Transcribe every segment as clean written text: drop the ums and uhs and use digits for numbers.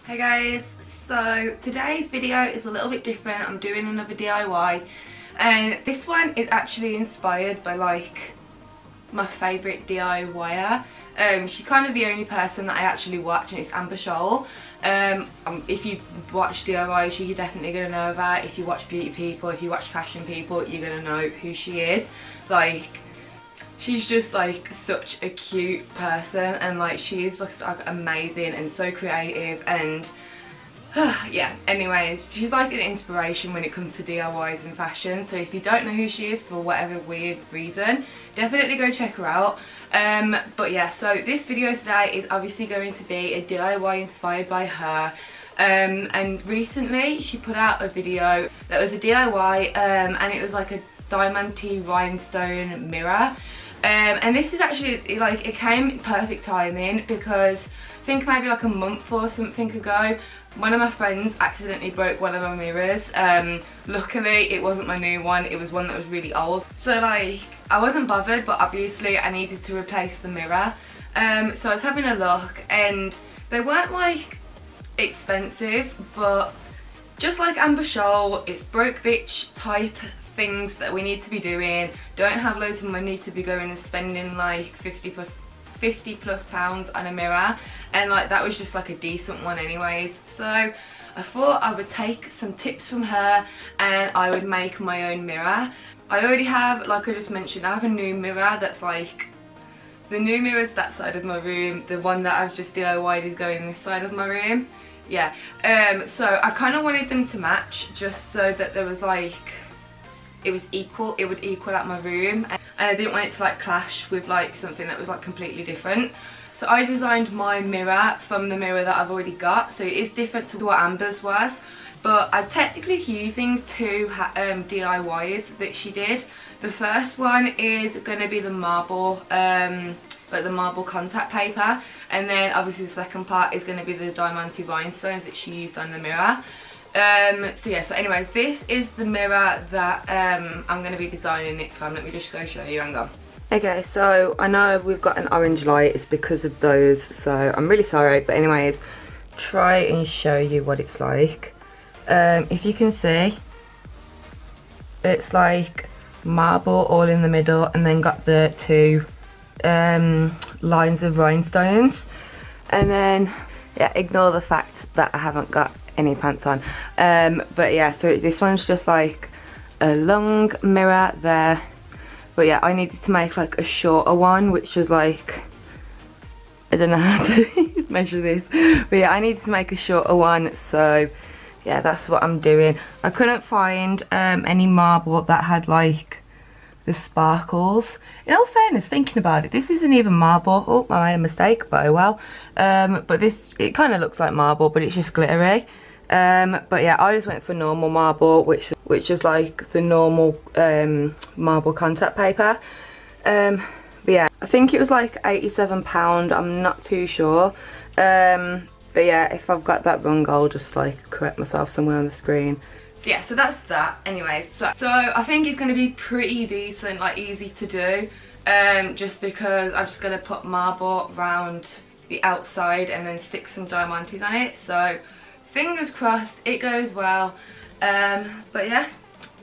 Hey guys, so today's video is a little bit different. I'm doing another DIY and this one is actually inspired by like my favourite DIYer. She's kind of the only person that I actually watch, and it's Amber Scholl. If you've watched DIYs, you're definitely going to know her. If you watch beauty people, if you watch fashion people, you're going to know who she is. Like, she's just like such a cute person, and like she is like amazing and so creative, and yeah, anyways, she's like an inspiration when it comes to DIYs and fashion. So if you don't know who she is for whatever weird reason, definitely go check her out. But yeah, so this video today is obviously going to be a DIY inspired by her. And recently she put out a video that was a DIY and it was like a DIAMANTE rhinestone mirror. And this is actually like, it came in perfect timing because I think maybe like a month or something ago, one of my friends accidentally broke one of my mirrors. Luckily it wasn't my new one, it was one that was really old. So like, I wasn't bothered, but obviously I needed to replace the mirror. So I was having a look and they weren't like expensive, but just like Amber Scholl, it's broke bitch type things that we need to be doing. Don't have loads of money to be going and spending like 50 plus pounds on a mirror, and like that was just like a decent one anyways. So I thought I would take some tips from her and I would make my own mirror. I already have, like I just mentioned, I have a new mirror that's like, the new mirror's that side of my room, the one that I've just DIY'd is going this side of my room. Yeah, so I kind of wanted them to match just so that there was like, it was equal, it would equal out my room, and I didn't want it to like clash with like something that was like completely different. So I designed my mirror from the mirror that I've already got, so it is different to what Amber's was, but I'm technically using two DIYs that she did. The first one is going to be the marble, like the marble contact paper, and then obviously the second part is going to be the DIAMANTE rhinestones that she used on the mirror. So yeah, so anyways, this is the mirror that I'm going to be designing it from. Let me just go show you, hang on. Okay, so I know we've got an orange light, it's because of those, so I'm really sorry, but anyways, try and show you what it's like. If you can see, it's like marble all in the middle, and then got the two lines of rhinestones, and then yeah, ignore the fact that I haven't got any pants on, but yeah, so this one's just like a long mirror there, but yeah, I needed to make like a shorter one, which was like, I don't know how to measure this, but yeah, I needed to make a shorter one, so yeah, that's what I'm doing. I couldn't find any marble that had like the sparkles. In all fairness, thinking about it, this isn't even marble. Oh, I made a mistake, but oh well. But this, it kind of looks like marble, but it's just glittery. But yeah, I just went for normal marble, which is like the normal marble contact paper. But yeah, I think it was like £87, I'm not too sure. But yeah, if I've got that wrong, I'll just like correct myself somewhere on the screen. So yeah, so that's that. Anyways, so I think it's going to be pretty decent, like easy to do, just because I'm just going to put marble around the outside and then stick some diamantes on it. So fingers crossed it goes well. But yeah,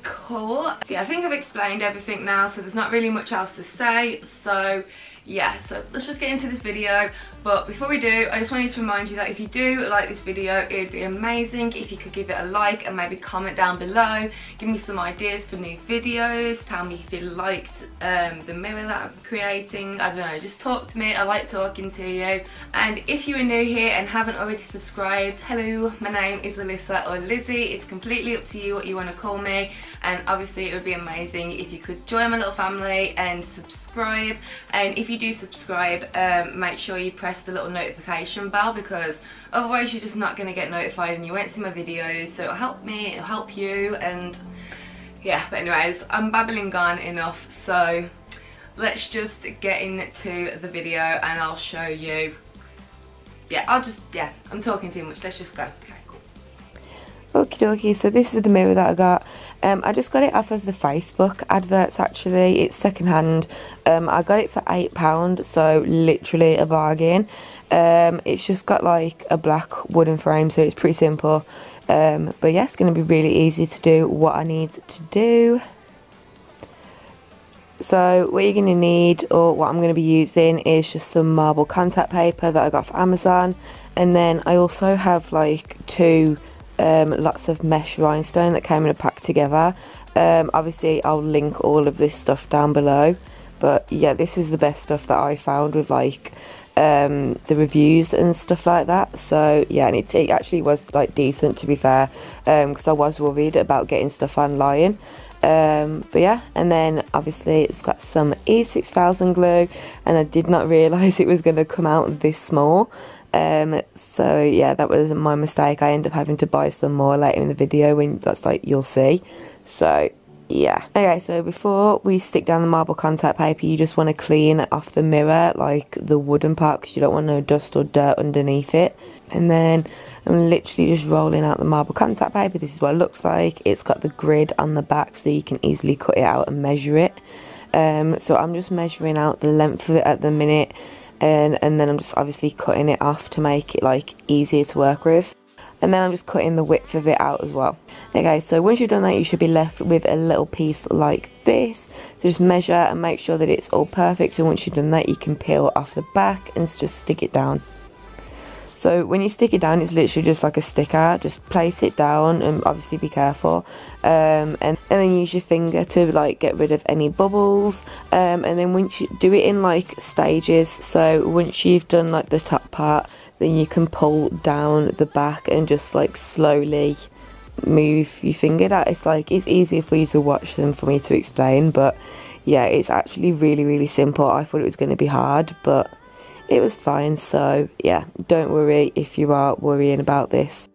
cool. So yeah, I think I've explained everything now, so there's not really much else to say. So yeah, so let's just get into this video. But before we do, I just wanted to remind you that if you do like this video, it would be amazing if you could give it a like and maybe comment down below, give me some ideas for new videos, tell me if you liked the mirror that I'm creating. I don't know, just talk to me, I like talking to you. And if you are new here and haven't already subscribed, hello, my name is Alyssa or Lizzie. It's completely up to you what you want to call me, and obviously it would be amazing if you could join my little family and subscribe. And if you do subscribe, make sure you press the little notification bell, because otherwise you're just not going to get notified and you won't see my videos. So it'll help me, it'll help you, and yeah. But anyways, I'm babbling on enough, so let's just get into the video and I'll show you. Yeah, I'm talking too much, let's just go. Okie dokie, so this is the mirror that I got. I just got it off of the Facebook adverts actually. It's second hand. I got it for £8, so literally a bargain. It's just got like a black wooden frame, so it's pretty simple. But yeah, it's going to be really easy to do what I need to do. So what you're going to need, or what I'm going to be using, is just some marble contact paper that I got from Amazon. And then I also have like two lots of mesh rhinestone that came in a pack together. Obviously I'll link all of this stuff down below, but yeah, this is the best stuff that I found with like the reviews and stuff like that. So yeah, and it actually was like decent, to be fair, because I was worried about getting stuff online. But yeah, and then obviously it's got some E6000 glue, and I did not realise it was going to come out this small. So yeah, that was my mistake. I ended up having to buy some more later in the video, when that's like, you'll see. So yeah. Okay, so before we stick down the marble contact paper, you just want to clean off the mirror, like the wooden part, because you don't want no dust or dirt underneath it. And then I'm literally just rolling out the marble contact paper. This is what it looks like. It's got the grid on the back, so you can easily cut it out and measure it. So I'm just measuring out the length of it at the minute, and then I'm just obviously cutting it off to make it like easier to work with. And then I'm just cutting the width of it out as well. Okay, so once you've done that, you should be left with a little piece like this. So just measure and make sure that it's all perfect, and once you've done that, you can peel off the back and just stick it down. So when you stick it down, it's literally just like a sticker. Just place it down and obviously be careful, and then use your finger to like get rid of any bubbles, and then once you do it in like stages, so once you've done like the top part, then you can pull down the back and just like slowly move your finger down. It's like, it's easier for you to watch than for me to explain, but yeah, it's actually really simple. I thought it was going to be hard, but it was fine. So yeah, don't worry if you are worrying about this.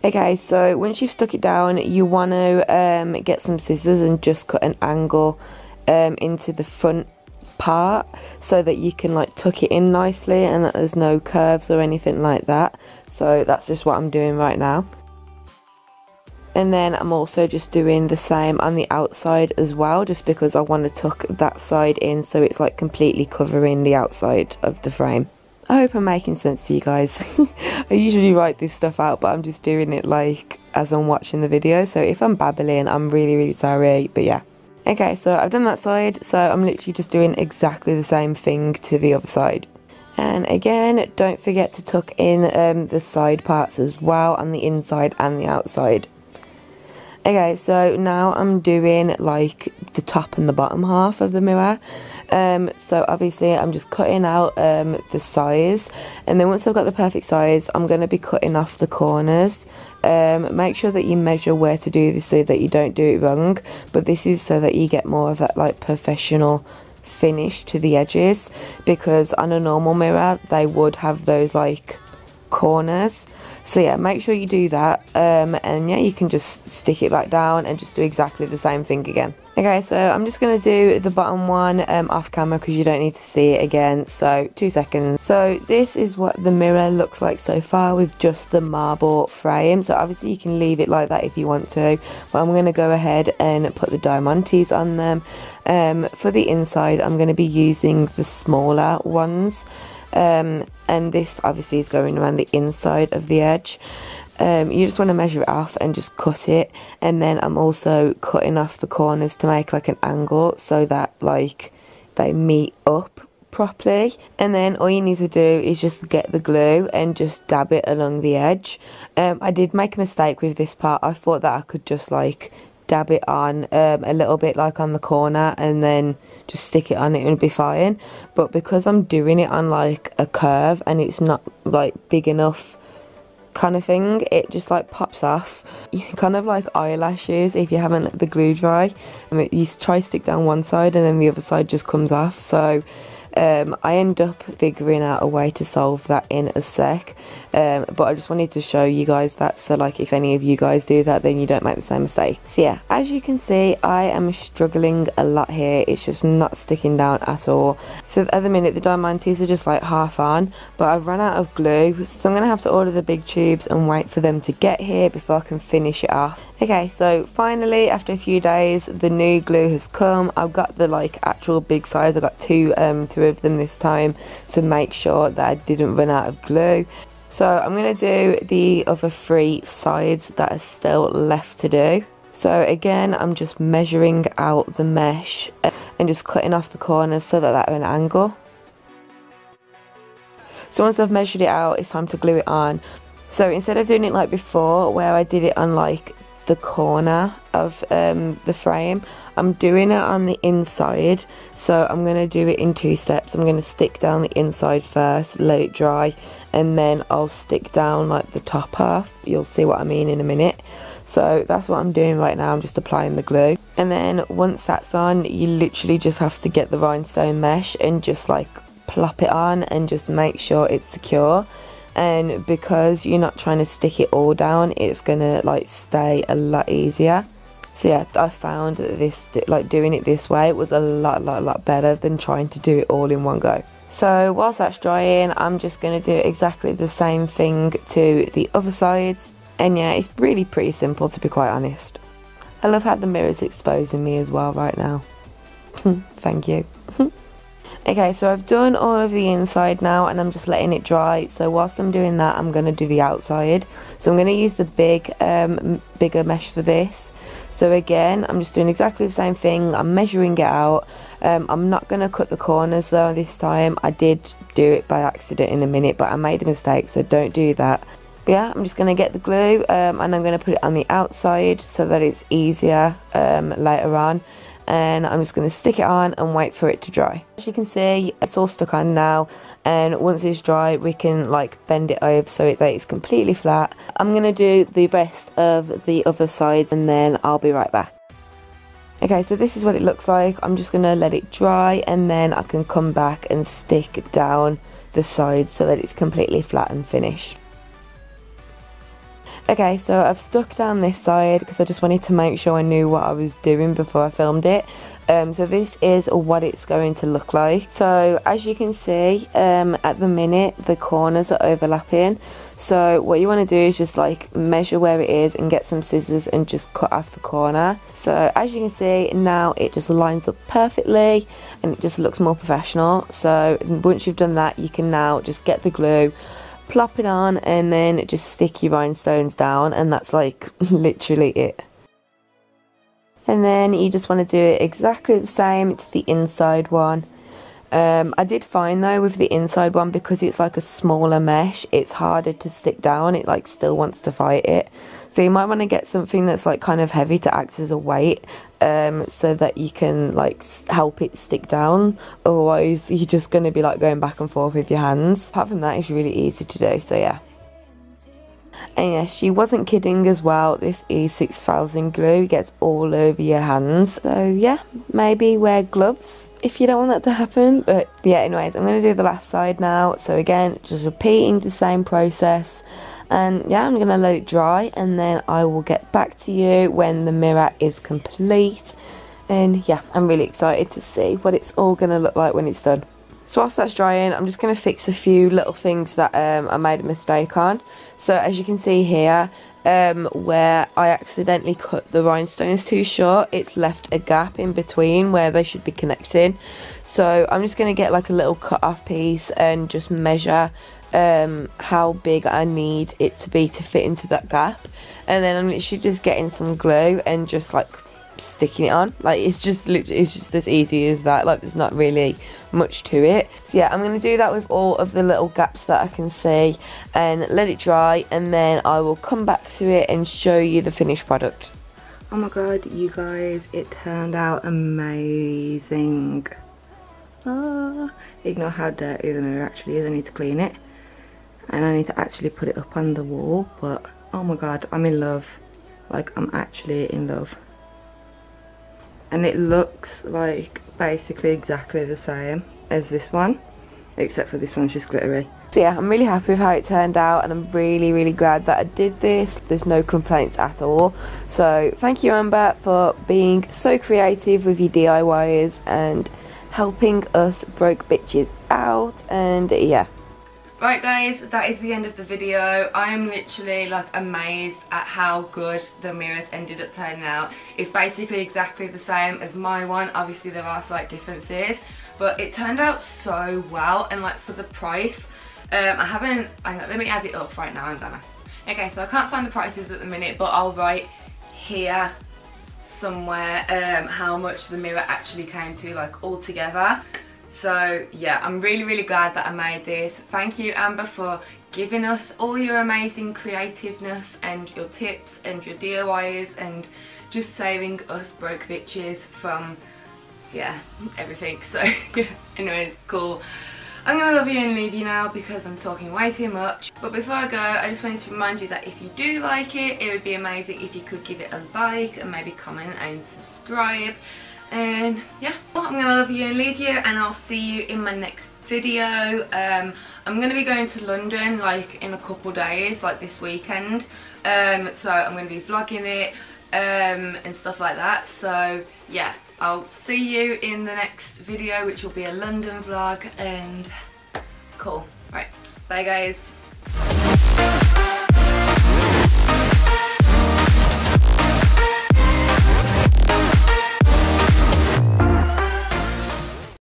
Okay, so once you've stuck it down, you want to get some scissors and just cut an angle into the front part, so that you can like tuck it in nicely and that there's no curves or anything like that. So that's just what I'm doing right now. And then I'm also just doing the same on the outside as well, just because I want to tuck that side in so it's like completely covering the outside of the frame. I hope I'm making sense to you guys. I usually write this stuff out, but I'm just doing it like as I'm watching the video, so if I'm babbling, I'm really sorry, but yeah. Okay, so I've done that side, so I'm literally just doing exactly the same thing to the other side. And again, don't forget to tuck in the side parts as well, on the inside and the outside. Okay, so now I'm doing like the top and the bottom half of the mirror. So obviously I'm just cutting out the size, and then once I've got the perfect size, I'm going to be cutting off the corners. Make sure that you measure where to do this so that you don't do it wrong, but this is so that you get more of that like professional finish to the edges, because on a normal mirror they would have those like corners. So yeah, make sure you do that, and yeah, you can just stick it back down and just do exactly the same thing again. Okay, so I'm just going to do the bottom one off camera, because you don't need to see it again, so 2 seconds. So this is what the mirror looks like so far with just the marble frame. So obviously you can leave it like that if you want to, but I'm going to go ahead and put the diamantes on them. For the inside, I'm going to be using the smaller ones, and this obviously is going around the inside of the edge. You just want to measure it off and just cut it, and then I'm also cutting off the corners to make like an angle so that like they meet up properly. And then all you need to do is just get the glue and just dab it along the edge. I did make a mistake with this part. I thought that I could just like dab it on a little bit like on the corner and then just stick it on, it would be fine. But because I'm doing it on like a curve and it's not like big enough kind of thing, it just like pops off, kind of like eyelashes if you haven't let the glue dry. You try stick down one side and then the other side just comes off. So I end up figuring out a way to solve that in a sec, but I just wanted to show you guys that, so like if any of you guys do that, then you don't make the same mistake. So yeah, as you can see, I am struggling a lot here. It's just not sticking down at all. So at the minute the diamantes are just like half on, but I've run out of glue, so I'm going to have to order the big tubes and wait for them to get here before I can finish it off. Okay, so finally after a few days the new glue has come. I've got the like actual big size. I got two of them this time to make sure that I didn't run out of glue. So I'm going to do the other 3 sides that are still left to do. So again, I'm just measuring out the mesh and just cutting off the corners so that they're at an angle. So once I've measured it out, it's time to glue it on. So instead of doing it like before, where I did it on like the corner of the frame, I'm doing it on the inside. So I'm going to do it in 2 steps. I'm going to stick down the inside first, let it dry, and then I'll stick down like the top half. You'll see what I mean in a minute. So that's what I'm doing right now. I'm just applying the glue, and then once that's on, you literally just have to get the rhinestone mesh and just like plop it on and just make sure it's secure. And because you're not trying to stick it all down, it's gonna like stay a lot easier. So yeah, I found that this, like doing it this way, was a lot better than trying to do it all in one go. So whilst that's drying, I'm just gonna do exactly the same thing to the other sides. And yeah, it's really pretty simple, to be quite honest. I love how the mirror's exposing me as well right now. Thank you. Okay, so I've done all of the inside now and I'm just letting it dry. So whilst I'm doing that, I'm going to do the outside. So I'm going to use the bigger mesh for this. So again, I'm just doing exactly the same thing. I'm measuring it out. I'm not going to cut the corners though this time. I did do it by accident in a minute, but I made a mistake, so don't do that. But yeah, I'm just going to get the glue and I'm going to put it on the outside so that it's easier later on. And I'm just going to stick it on and wait for it to dry. As you can see, it's all stuck on now, and once it's dry we can like bend it over so that it's completely flat. I'm going to do the rest of the other sides and then I'll be right back. Okay, so this is what it looks like. I'm just going to let it dry and then I can come back and stick down the sides so that it's completely flat and finished. Okay, so I've stuck down this side because I just wanted to make sure I knew what I was doing before I filmed it. So this is what it's going to look like. So as you can see, at the minute the corners are overlapping. So what you want to do is just like measure where it is and get some scissors and just cut off the corner. So as you can see now, it just lines up perfectly and it just looks more professional. So once you've done that, you can now just get the glue, plop it on, and then just stick your rhinestones down, and that's like literally it. And then you just want to do it exactly the same to the inside one. I did find though with the inside one, because it's like a smaller mesh, it's harder to stick down. It like still wants to fight it. So you might want to get something that's like kind of heavy to act as a weight, so that you can like help it stick down. Otherwise you're just going to be like going back and forth with your hands. Apart from that, it's really easy to do, so yeah. And yes, she wasn't kidding as well. This E6000 glue gets all over your hands. So yeah, maybe wear gloves if you don't want that to happen. But yeah, anyways, I'm going to do the last side now. So again, just repeating the same process. And yeah, I'm going to let it dry and then I will get back to you when the mirror is complete. And yeah, I'm really excited to see what it's all going to look like when it's done. So whilst that's drying, I'm just going to fix a few little things that I made a mistake on. So as you can see here, where I accidentally cut the rhinestones too short, it's left a gap in between where they should be connecting. So I'm just going to get like a little cut off piece and just measure how big I need it to be to fit into that gap. And then I'm literally just getting some glue and just like sticking it on. Like it's just as easy as that. Like there's not really much to it. So yeah, I'm going to do that with all of the little gaps that I can see and let it dry, and then I will come back to it and show you the finished product. Oh my god, you guys, it turned out amazing. Ignore how dirty the mirror actually is. I need to clean it and I need to actually put it up on the wall, but oh my god, I'm in love. Like I'm actually in love. And it looks like basically exactly the same as this one, except for this one's just glittery. So yeah, I'm really happy with how it turned out, and I'm really glad that I did this. There's no complaints at all. So thank you, Amber, for being so creative with your DIYs, and helping us broke bitches out. And yeah. Right guys, that is the end of the video. I am literally like amazed at how good the mirrors ended up turning out. It's basically exactly the same as my one. Obviously there are slight differences, but it turned out so well. And like for the price, let me add it up right now. I'm gonna. Okay, so I can't find the prices at the minute, but I'll write here somewhere how much the mirror actually came to, like all together. So yeah, I'm really glad that I made this. Thank you, Amber, for giving us all your amazing creativeness and your tips and your DIYs and just saving us broke bitches from, yeah, everything. So yeah, anyways, cool. I'm gonna love you and leave you now because I'm talking way too much. But before I go, I just wanted to remind you that if you do like it, it would be amazing if you could give it a like and maybe comment and subscribe. And yeah, well, I'm gonna love you and leave you, and I'll see you in my next video. I'm gonna be going to London like in a couple days, like this weekend. So I'm gonna be vlogging it and stuff like that. So yeah, I'll see you in the next video, which will be a London vlog. And cool. Right, bye guys.